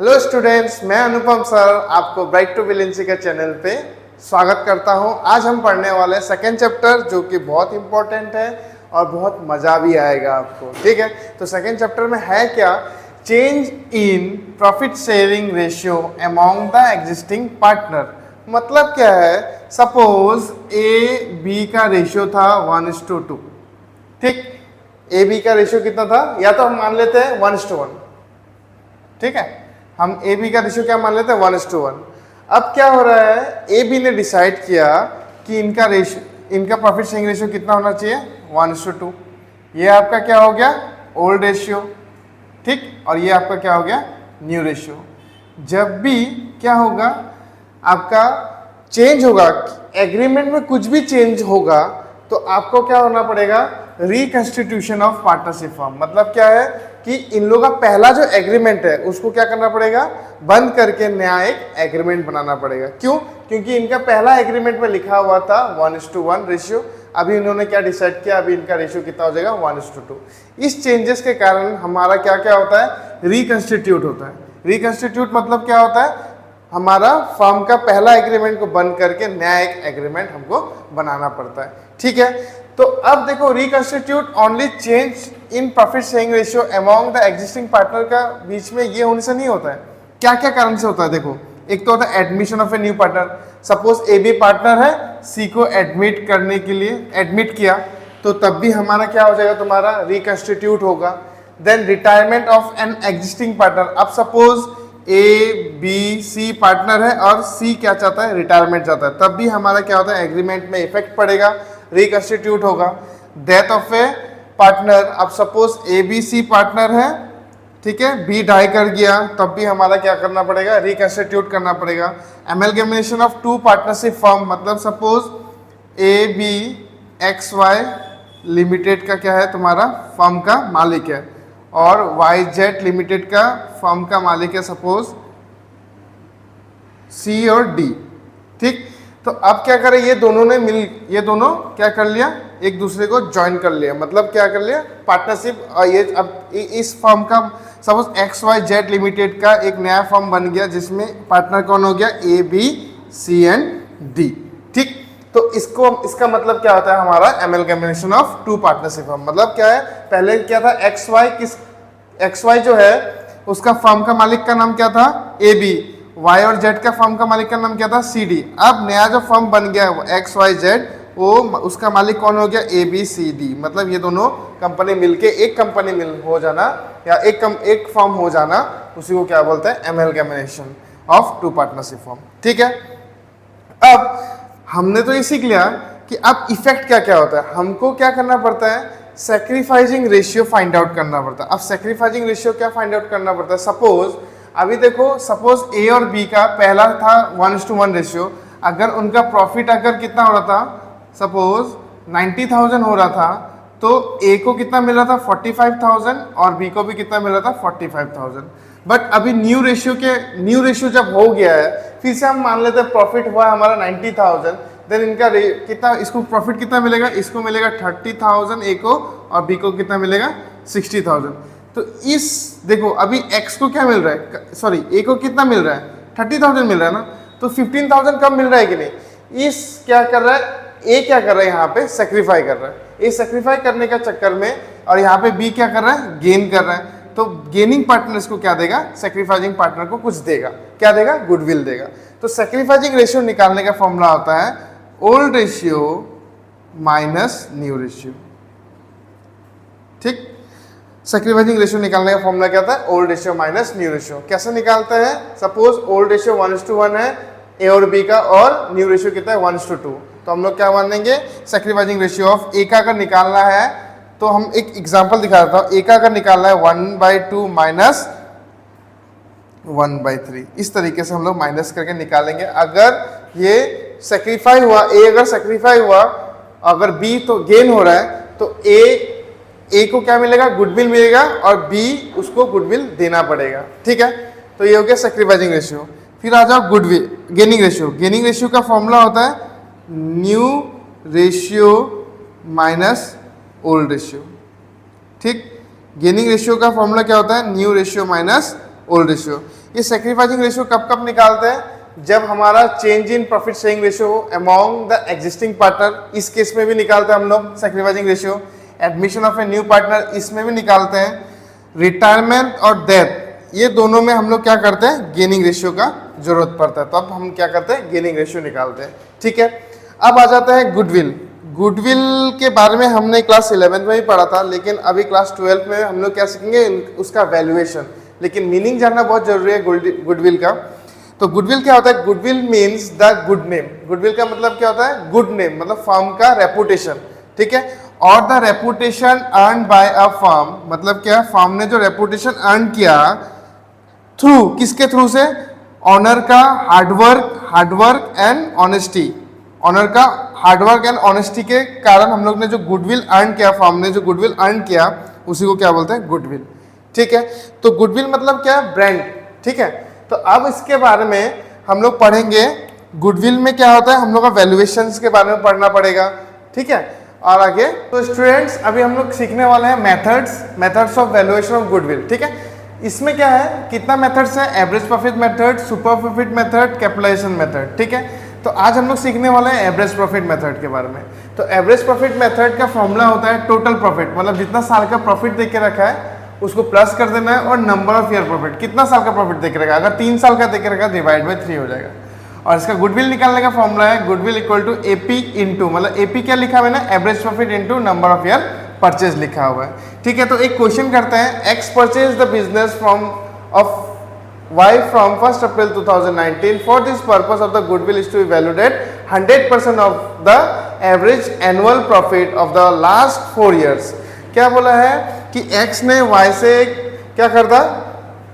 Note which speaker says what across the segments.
Speaker 1: Hello students, मैं अनुपम sir आपको bright to बिलियंसी के चैनल पे स्वागत करता हूं। आज हम पढ़ने वाले हैं सेकेंड चैप्टर, जो कि बहुत इंपॉर्टेंट है और बहुत मज़ा भी आएगा आपको। ठीक है, तो सेकेंड चैप्टर में है क्या? Change in profit sharing ratio among the existing partner. मतलब क्या है? सपोज ए बी का रेशियो था 1:2। ठीक, ए बी का रेशियो कितना था? या तो हम मान लेते हैं 1:1। ठीक है, हम ए बी का रेशियो क्या मान लेते हैं? 1:1। अब क्या हो रहा है? ए बी ने डिसाइड किया कि इनका प्रॉफिट शेयरिंग रेशियो कितना होना चाहिए? 1:2। ये आपका क्या हो गया? Old ratio. ठीक, और ये आपका क्या हो गया? New ratio. जब भी क्या होगा, आपका चेंज होगा, एग्रीमेंट में कुछ भी चेंज होगा, तो आपको क्या होना पड़ेगा? Reconstitution of partnership form. मतलब क्या है कि इन लोगों का पहला जो एग्रीमेंट है उसको क्या करना पड़ेगा? बंद करके नया एक एग्रीमेंट बनाना पड़ेगा। क्यों? क्योंकि इनका पहला एग्रीमेंट में लिखा हुआ था 1:1 रेशियो। अभी इन्होंने क्या डिसाइड किया? अभी इनका रेशियो कितना हो जाएगा? 1:2। इस चेंजेस के कारण हमारा क्या क्या होता है? रिकंस्टिट्यूट होता है। रिकंस्टिट्यूट मतलब क्या होता है? हमारा फर्म का पहला एग्रीमेंट को बंद करके नया एक एग्रीमेंट हमको बनाना पड़ता है। ठीक है, तो अब देखो, reconstitute only change in profit sharing ratio among the existing partner का बीच में ये होने से नहीं होता है। क्या क्या कारण से होता है? देखो, एक तो होता है admission of a new partner. Suppose A B partner है, सी को एडमिट करने के लिए एडमिट किया, तो तब भी हमारा क्या हो जाएगा? तुम्हारा रिकंस्टिट्यूट होगा। Then retirement of an existing partner. अब suppose A B C partner है और सी क्या चाहता है? रिटायरमेंट चाहता है, तब भी हमारा क्या होता है? एग्रीमेंट में इफेक्ट पड़ेगा, रिकंस्टिट्यूट होगा। Death of a partner. अब suppose A B C partner है, ठीक है, बी डाई कर गया, तब भी हमारा क्या करना पड़ेगा? रिकंस्टिट्यूट करना पड़ेगा। Amalgamation of two partnership firm. मतलब suppose A B X Y limited का क्या है? तुम्हारा फर्म का मालिक है, और वाई जेड लिमिटेड का फर्म का मालिक है सपोज सी और डी। ठीक, तो अब क्या करें? ये दोनों क्या कर लिया? एक दूसरे को ज्वाइन कर लिया। मतलब क्या कर लिया? पार्टनरशिप। ये अब इस फर्म का suppose X Y Z limited का एक नया फर्म बन गया, जिसमें पार्टनर कौन हो गया? A B C and D. ठीक, तो इसका मतलब क्या होता है? हमारा amalgamation of two partnership firm. मतलब क्या है? पहले क्या था? एक्स वाई जो है उसका फर्म का मालिक का नाम क्या था? A B. वाई और जेड का फर्म का मालिक का नाम क्या था? C D. अब नया जो फर्म बन गया है एक्स वाई जेड, वो उसका मालिक कौन हो गया? A B C D. मतलब ये दोनों कंपनी मिलके एक कंपनी हो जाना, या एक फर्म हो जाना, उसी को क्या बोलते हैं? Amalgamation of two partnership firm. ठीक है, अब हमने तो ये सीख लिया कि अब इफेक्ट क्या क्या होता है। हमको क्या करना पड़ता है? सैक्रिफाइसिंग रेशियो फाइंड आउट करना पड़ता है। अब सैक्रिफाइसिंग रेशियो क्या फाइंड आउट करना पड़ता है? सपोज अभी देखो, सपोज ए और बी का पहला था 1:1 रेशियो। अगर उनका प्रॉफिट अगर कितना हो रहा था? सपोज 90,000 हो रहा था, तो ए को कितना मिल रहा था? 45,000, और बी को भी कितना मिल रहा था? 45,000। बट अभी न्यू रेशियो जब हो गया है, फिर से हम मान लेते हैं प्रॉफिट हुआ हमारा 90,000, देन इनका कितना, इसको प्रॉफिट कितना मिलेगा? इसको मिलेगा 30,000 ए को, और बी को कितना मिलेगा? 60,000। तो इस देखो, अभी x को क्या मिल रहा है? सॉरी, ए को कितना मिल रहा है? 30,000 मिल रहा है ना, तो 15,000 कम मिल रहा है कि नहीं? इस क्या कर रहा है? ए क्या कर रहा है? यहाँ पे सेक्रीफाई कर रहा है। ए सेक्रीफाई करने का चक्कर में, और यहाँ पे बी क्या कर रहा है? गेन कर रहा है। तो गेनिंग पार्टनर इसको क्या देगा? सेक्रीफाइजिंग पार्टनर को कुछ देगा। क्या देगा? गुडविल देगा। तो सेक्रीफाइजिंग रेशियो निकालने का फॉर्मूला होता है old ratio minus new ratio. ठीक, सैक्रिफाइसिंग रेशियो निकालने का फॉर्मूला क्या था? Old ratio minus new ratio. कैसे निकालते हैं? सपोज ओल्ड रेशियो 1:1 है ए और बी का, और न्यू रेशियो कितना है? 1:2। तो हम लोग क्या मानेंगे? सैक्रिफाइसिंग रेशियो ऑफ ए का अगर निकालना है, तो हम एक एग्जांपल दिखा देता हूँ। ए का अगर निकालना है 1/2 माइनस 1/3, इस तरीके से हम लोग माइनस करके निकालेंगे। अगर ये सैक्रिफाई हुआ, ए अगर सैक्रिफाई हुआ, अगर बी तो गेन हो रहा है, तो ए को क्या मिलेगा? गुडविल मिलेगा, और बी उसको गुडविल देना पड़ेगा। ठीक है, तो ये हो गया सैक्रिफाइसिंग रेशियो। फिर आ जाओ goodwill gaining ratio. Gaining ratio का फॉर्मूला होता है new ratio minus old ratio. ठीक, गेनिंग रेशियो का फॉर्मूला क्या होता है? New ratio minus old ratio. ये सैक्रिफाइसिंग रेशियो कब कब निकालते हैं? जब हमारा change in profit sharing ratio हो अमॉन्ग द एग्जिस्टिंग पार्टनर, इस केस में भी निकालते हैं हम लोग sacrificing ratio. Admission of a new partner, इसमें भी निकालते हैं। रिटायरमेंट और डेथ, ये दोनों में हम लोग क्या करते हैं? गेनिंग रेशियो का जरूरत पड़ता है, तो अब हम क्या करते हैं? गेनिंग रेशियो निकालते हैं। ठीक है, अब आ जाता है गुडविल। गुडविल के बारे में हमने क्लास 11 में ही पढ़ा था, लेकिन अभी क्लास 12 में हम लोग क्या सीखेंगे? उसका वैल्यूएशन। लेकिन मीनिंग जानना बहुत जरूरी है गुडविल का। तो गुडविल क्या होता है? Goodwill means the good name. Goodwill का मतलब क्या होता है? गुड नेम, मतलब फर्म का रेपुटेशन। ठीक है, और the reputation earn by a firm, मतलब क्या? फर्म ने जो रेपुटेशन अर्न किया थ्रू, किसके थ्रू से? ऑनर का हार्डवर्क एंड ऑनेस्टी। ऑनर का हार्डवर्क एंड ऑनेस्टी के कारण हम लोग ने जो गुडविल अर्न किया, फर्म ने जो गुडविल अर्न किया, उसी को क्या बोलते हैं? गुडविल। ठीक है, तो गुडविल मतलब क्या है? ब्रांड। ठीक है, तो अब इसके बारे में हम लोग पढ़ेंगे। गुडविल में क्या होता है? हम लोग का वैल्यूएशंस के बारे में पढ़ना पड़ेगा। ठीक है, और आगे तो स्टूडेंट्स अभी हम लोग सीखने वाले हैं methods of valuation of goodwill. ठीक है, इसमें क्या है? कितना मेथड्स है? Average profit method, super profit method, capitalisation method. ठीक है, तो आज हम लोग सीखने वाले हैं एवरेज प्रॉफिट मेथड के बारे में। तो एवरेज प्रॉफिट मेथड का फॉर्मूला होता है टोटल प्रॉफिट, मतलब जितना साल का प्रॉफिट देख के रखा है उसको प्लस कर देना है, और नंबर ऑफ ईयर प्रॉफिट, कितना साल का प्रॉफिट देख के रखा है। अगर 3 साल का देख के रखा है डिवाइड बाई 3 हो जाएगा। और इसका गुडविल निकालने का फॉर्मूला है goodwill equal to AP into, मतलब एपी क्या लिखा हुआ है ना? Average profit into number of year purchase लिखा हुआ है। ठीक है, तो एक क्वेश्चन करते हैं। X purchase the business from of Y from 1st April 2019. For this purpose of the goodwill is to evaluate 100% of the average annual profit of the last 4 years. क्या बोला है कि X ने Y से क्या करता?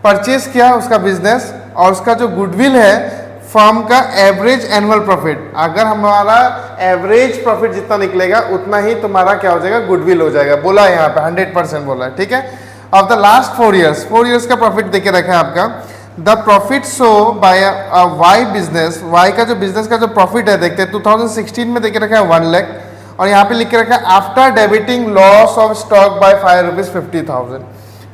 Speaker 1: परचेज किया उसका बिजनेस, और उसका जो गुडविल है फर्म का एवरेज एनुअल प्रॉफिट, अगर हमारा एवरेज प्रॉफिट जितना निकलेगा उतना ही तुम्हारा क्या हो जाएगा? गुडविल हो जाएगा। बोला है यहाँ पे 100% बोला है। ठीक है, ऑफ द लास्ट 4 ईयर्स का प्रॉफिट देके रखा है आपका। The profit show by Y business, Y का जो बिजनेस का जो प्रॉफिट है देखते हैं 2016 में देके रखा है 1 लाख, और यहाँ पे लिख के रखा है after debiting loss of stock by ₹5,50,000।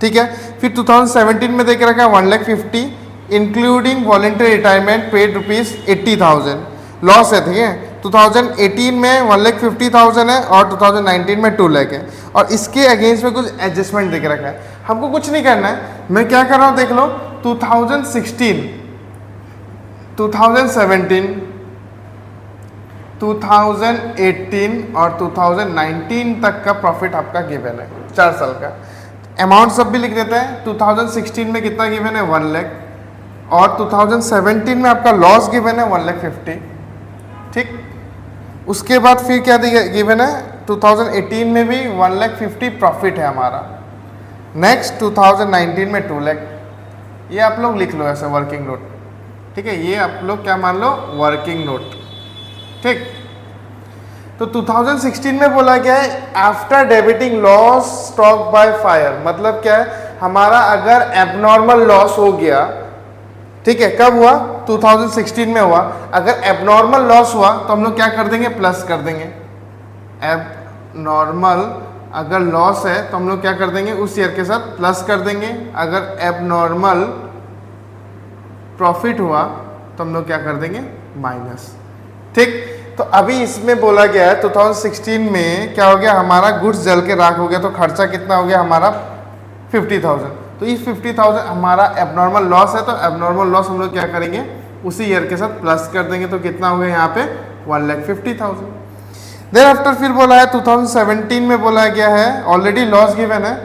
Speaker 1: ठीक है, फिर 2017 में देके रखा है 1,50,000 including voluntary retirement paid ₹80,000 loss है। ठीक है, 2018 में 1,50,000 है और 2019 में 2 लाख है, और इसके अगेंस्ट में कुछ एडजस्टमेंट देके रखा है। हमको कुछ नहीं करना है, मैं क्या कर रहा हूँ देख लो। 2016, 2017, 2018 और 2019 तक का प्रॉफिट आपका गिवन है, 4 साल का। अमाउंट सब भी लिख देते हैं। 2016 में कितना गिवन है? 1 लाख, और 2017 में आपका लॉस गिवन है 1,50,000। ठीक, उसके बाद फिर क्या गिवन है? 2018 में भी 1,50,000 प्रॉफिट है हमारा। नेक्स्ट 2019 में 2 लाख। ये आप लोग लिख लो ऐसे वर्किंग नोट। ठीक है, ये आप लोग क्या मान लो? Working note. ठीक, तो 2016 में बोला गया है after debiting loss stock by fire, मतलब क्या है? हमारा अगर एबनॉर्मल लॉस हो गया, ठीक है, कब हुआ? 2016 में हुआ। अगर एबनॉर्मल लॉस हुआ तो हम लोग क्या कर देंगे? प्लस कर देंगे। एबनॉर्मल अगर लॉस है तो हम लोग क्या कर देंगे? उस ईयर के साथ प्लस कर देंगे। अगर एबनॉर्मल प्रॉफिट हुआ तो हम लोग क्या कर देंगे? माइनस। ठीक, तो अभी इसमें बोला गया है 2016 में क्या हो गया? हमारा गुड्स जल के राख हो गया, तो खर्चा कितना हो गया हमारा? 50,000। तो इस 50,000 हमारा एबनॉर्मल लॉस है, तो एबनॉर्मल लॉस हम लोग क्या करेंगे? उसी ईयर के साथ प्लस कर देंगे, तो कितना हो गया यहाँ पे? 1,50,000। देन आफ्टर फिर बोला है 2017 में बोला गया है ऑलरेडी लॉस गिवन है,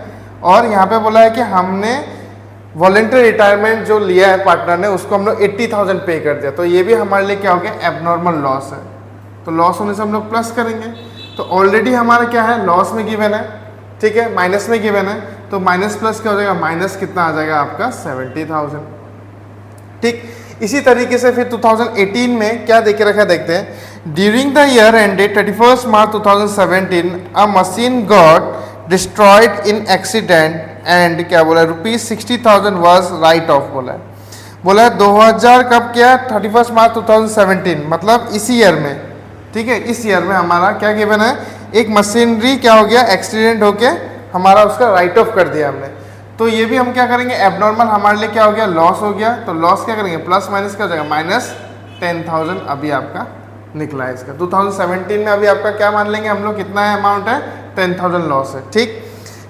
Speaker 1: और यहाँ पे बोला है कि हमने वॉलेंटरी रिटायरमेंट जो लिया है पार्टनर ने, उसको हम लोग 80,000 पे कर दिया, तो ये भी हमारे लिए क्या हो गया? एबनॉर्मल लॉस है। तो लॉस होने से हम लोग प्लस करेंगे, तो ऑलरेडी हमारा क्या है? लॉस में गिवन है। ठीक है, माइनस में गिवन है, तो माइनस प्लस क्या हो जाएगा? माइनस कितना आ जाएगा आपका? 70,000। ठीक, इसी तरीके से फिर 2018 में क्या देखे रखा है देखते हैं। During the year ended 31 March 2017 a machine got destroyed in accident and क्या बोला? ₹60,000 वाज राइट ऑफ बोला है। बोला है 2000 कब किया? 31 मार्च 2017, मतलब इसी ईयर में। ठीक है, इस ईयर में हमारा क्या गिवन है? एक मशीनरी क्या हो गया? एक्सीडेंट होके हमारा उसका राइट ऑफ कर दिया हमने। तो ये भी हम क्या करेंगे, एबनॉर्मल हमारे लिए क्या हो गया, लॉस हो गया। तो लॉस क्या करेंगे, प्लस माइनस क्या हो जाएगा, माइनस 10,000 अभी आपका निकला है इसका। 2017 में अभी आपका क्या मान लेंगे हम लोग, कितना है अमाउंट है, 10,000 लॉस है। ठीक,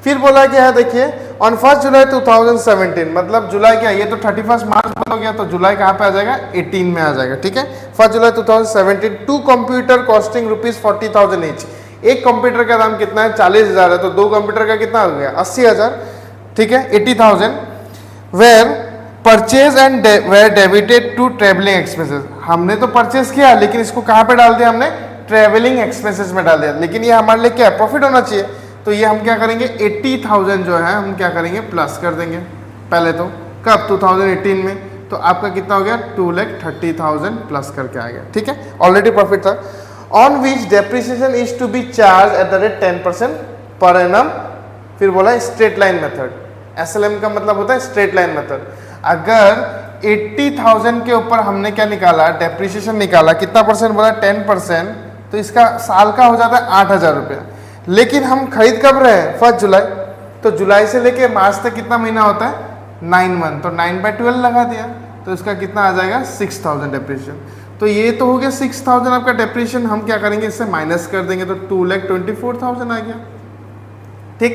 Speaker 1: फिर बोला क्या है, देखिए ऑन 1 जुलाई 2017, मतलब जुलाई क्या, ये तो 31 मार्च हो गया, तो जुलाई कहाँ पे आ जाएगा, 18 में आ जाएगा। ठीक है, 1 जुलाई 2017, 2 कंप्यूटर कॉस्टिंग ₹40,000 ईच। एक कंप्यूटर का दाम कितना है, 40,000 है, तो 2 कंप्यूटर का कितना हो गया, 80,000। ठीक है, 80,000 were purchase and were debited to travelling expenses. हमने तो परचेज किया, लेकिन इसको कहाँ पे डाल दिया हमने, ट्रेवलिंग एक्सपेंसेस में डाल दिया, लेकिन ये हमारे लिए क्या है, प्रॉफिट होना चाहिए। तो ये हम क्या करेंगे, 80,000 जो है हम क्या करेंगे, प्लस कर देंगे पहले तो, कब, 2018 में। तो आपका कितना हो गया, 2,30,000 प्लस करके आ गया। ठीक है, ऑलरेडी प्रॉफिट था। On which depreciation is to be charge at the rate 10% per annum. फिर बोला स्ट्रेट लाइन मेथड, SLM का मतलब होता है स्ट्रेट लाइन मेथड। अगर 80,000 के ऊपर हमने क्या निकाला, डेप्रिसिएशन निकाला, कितना परसेंट बोला, 10%, तो इसका साल का हो जाता है 8,000 रुपया। लेकिन हम खरीद कब रहे हैं, 1 जुलाई, तो जुलाई से लेके मार्च तक कितना महीना होता है, 9 मंथ, तो 9/12 लगा दिया, तो इसका कितना आ जाएगा, 6,000 डेप्रिसिएशन। तो ये तो हो गया 6,000 आपका डेप्रिसिएशन, हम क्या करेंगे, इससे माइनस कर देंगे, तो 2,24,000 आ गया। ठीक,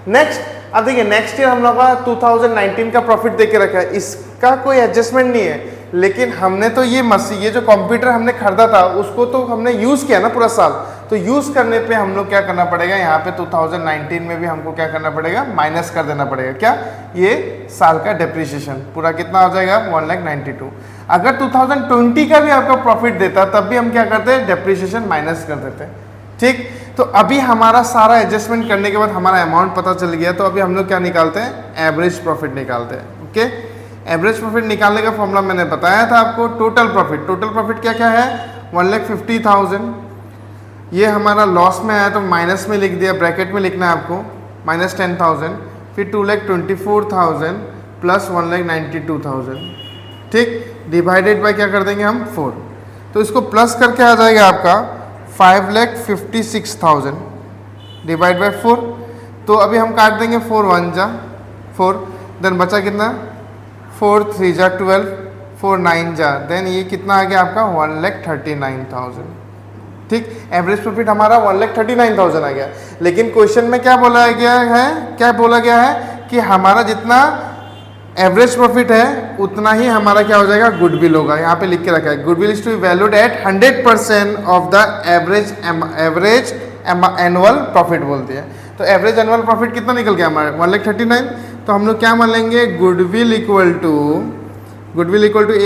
Speaker 1: नेक्स्ट, अब देखिए नेक्स्ट ईयर हम लोग का 2019 का प्रॉफिट देके रखा है, इसका कोई एडजस्टमेंट नहीं है, लेकिन हमने तो ये जो कंप्यूटर हमने खरीदा था उसको तो हमने यूज़ किया ना पूरा साल, तो यूज़ करने पे हम लोग क्या करना पड़ेगा, यहाँ पे 2019 में भी हमको क्या करना पड़ेगा, माइनस कर देना पड़ेगा, क्या, ये साल का डेप्रिसिएशन पूरा कितना हो जाएगा, 1,92,000। अगर 2020 का भी आपका प्रॉफिट देता तब भी हम क्या करते हैं, डेप्रिसिएशन माइनस कर देते हैं। ठीक, तो अभी हमारा सारा एडजस्टमेंट करने के बाद हमारा अमाउंट पता चल गया, तो अभी हम लोग क्या निकालते हैं, एवरेज प्रॉफिट निकालते हैं। ओके, एवरेज प्रॉफिट निकालने का फॉर्मूला मैंने बताया था आपको। टोटल प्रॉफिट क्या क्या है, 1,50,000। ये हमारा लॉस में आया तो माइनस में लिख दिया, ब्रैकेट में लिखना है आपको, -10,000, फिर 2,24,000 प्लस 1,92,000। ठीक, डिवाइडेड बाय क्या कर देंगे हम, 4, तो इसको प्लस करके आ जाएगा आपका 5,56,000 डिवाइड बाय 4। तो अभी हम काट देंगे, 4 1 जा 4, देन बचा कितना, 4 3 जा 12, 4 9 जा, देन ये कितना आ गया आपका, 1,39,000। ठीक, एवरेज प्रॉफिट हमारा 1,39,000 आ गया। लेकिन क्वेश्चन में क्या बोला गया है कि हमारा जितना एवरेज प्रॉफिट है उतना ही हमारा क्या हो जाएगा, गुडविल होगा। यहाँ पे लिख के रखा है, goodwill is to be valued at 100% of the average annual profit बोलती है। तो एवरेज एनुअल प्रॉफिट कितना निकल गया हमारा, 1,39,000। तो हम लोग क्या मान लेंगे, गुडविल इक्वल टू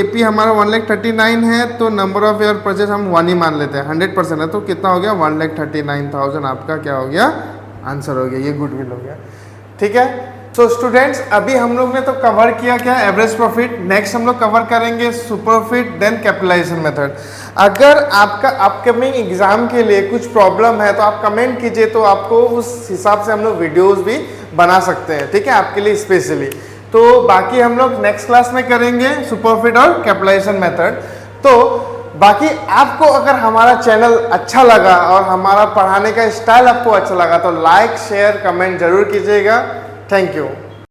Speaker 1: AP हमारा 1,39,000 है, तो नंबर ऑफ ईयर परचेज हम 1 ही मान लेते हैं, 100% है, तो कितना हो गया, 1,39,000 आपका क्या हो गया, आंसर हो गया, ये गुडविल हो गया। ठीक है, तो स्टूडेंट्स अभी हम लोग ने तो कवर किया क्या, एवरेज प्रॉफिट। नेक्स्ट हम लोग कवर करेंगे super profit, then capitalisation method. अगर आपका अपकमिंग एग्जाम के लिए कुछ प्रॉब्लम है तो आप कमेंट कीजिए, तो आपको उस हिसाब से हम लोग वीडियोस भी बना सकते हैं। ठीक है, आपके लिए स्पेशली। तो बाकी हम लोग नेक्स्ट क्लास में करेंगे सुपर प्रॉफिट और कैपिटलाइजेशन मेथड। तो बाकी आपको अगर हमारा चैनल अच्छा लगा और हमारा पढ़ाने का स्टाइल आपको अच्छा लगा तो लाइक शेयर कमेंट जरूर कीजिएगा। Thank you.